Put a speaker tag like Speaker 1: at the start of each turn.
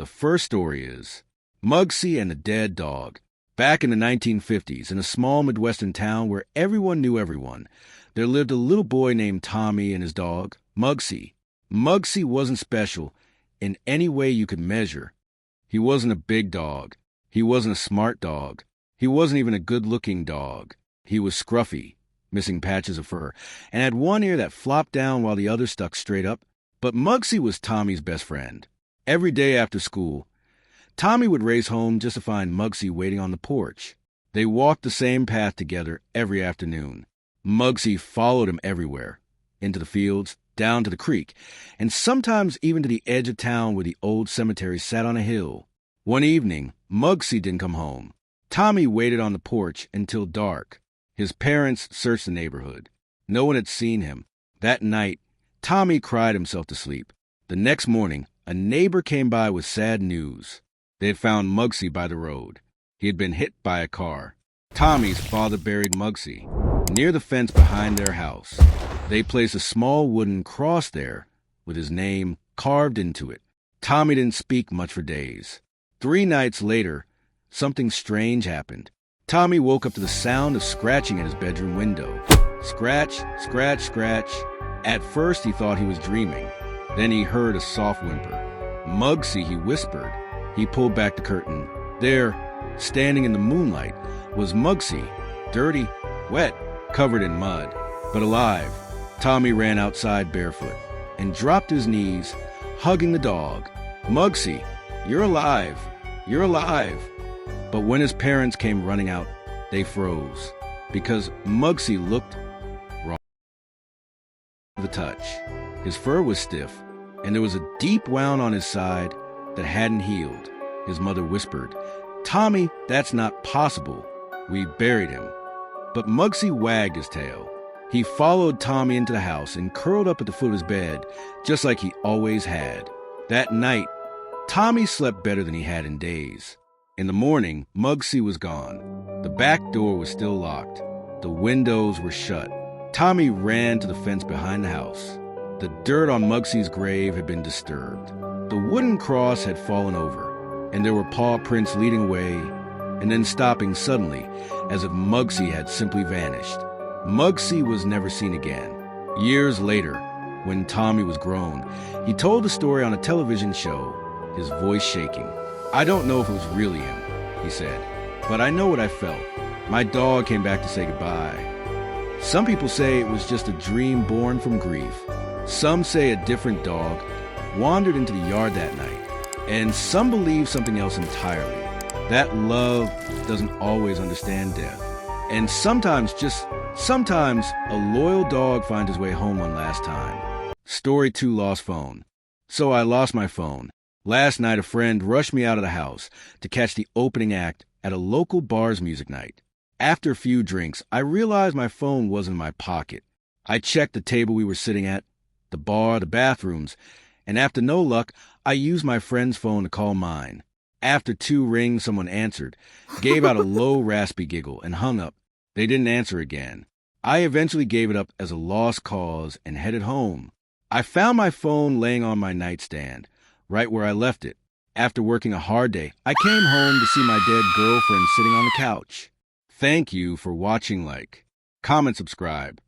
Speaker 1: The first story is Mugsy and the Dead Dog. Back in the 1950s, in a small Midwestern town where everyone knew everyone, there lived a little boy named Tommy and his dog, Mugsy. Mugsy wasn't special in any way you could measure. He wasn't a big dog. He wasn't a smart dog. He wasn't even a good-looking dog. He was scruffy, missing patches of fur, and had one ear that flopped down while the other stuck straight up. But Mugsy was Tommy's best friend. Every day after school, Tommy would race home just to find Mugsy waiting on the porch. They walked the same path together every afternoon. Mugsy followed him everywhere, into the fields, down to the creek, and sometimes even to the edge of town where the old cemetery sat on a hill. One evening, Mugsy didn't come home. Tommy waited on the porch until dark. His parents searched the neighborhood. No one had seen him. That night, Tommy cried himself to sleep. The next morning, a neighbor came by with sad news. They had found Mugsy by the road. He had been hit by a car. Tommy's father buried Mugsy near the fence behind their house. They placed a small wooden cross there with his name carved into it. Tommy didn't speak much for days. 3 nights later, something strange happened. Tommy woke up to the sound of scratching at his bedroom window. Scratch, scratch, scratch. At first he thought he was dreaming. Then he heard a soft whimper. Mugsy, he whispered. He pulled back the curtain. There, standing in the moonlight, was Mugsy, dirty, wet, covered in mud, but alive. Tommy ran outside barefoot and dropped to his knees, hugging the dog. Mugsy, you're alive. You're alive. But when his parents came running out, they froze, because Mugsy looked wrong. The touch. His fur was stiff, and there was a deep wound on his side that hadn't healed. His mother whispered, "Tommy, that's not possible. We buried him." But Mugsy wagged his tail. He followed Tommy into the house and curled up at the foot of his bed, just like he always had. That night, Tommy slept better than he had in days. In the morning, Mugsy was gone. The back door was still locked. The windows were shut. Tommy ran to the fence behind the house. The dirt on Mugsy's grave had been disturbed. The wooden cross had fallen over, and there were paw prints leading away and then stopping suddenly, as if Mugsy had simply vanished. Mugsy was never seen again. Years later, when Tommy was grown, he told the story on a television show, his voice shaking. "I don't know if it was really him," he said, "but I know what I felt. My dog came back to say goodbye. Some people say it was just a dream born from grief. Some say a different dog wandered into the yard that night, and some believe something else entirely. That love doesn't always understand death. And sometimes, just sometimes, a loyal dog finds his way home one last time." Story 2, lost phone. So I lost my phone. Last night, a friend rushed me out of the house to catch the opening act at a local bar's music night. After a few drinks, I realized my phone wasn't in my pocket. I checked the table we were sitting at, the bar, the bathrooms, and after no luck, I used my friend's phone to call mine. After 2 rings, someone answered, gave out a low, raspy giggle, and hung up. They didn't answer again. I eventually gave it up as a lost cause and headed home. I found my phone laying on my nightstand, right where I left it. After working a hard day, I came home to see my dead girlfriend sitting on the couch. Thank you for watching. Like, comment, subscribe.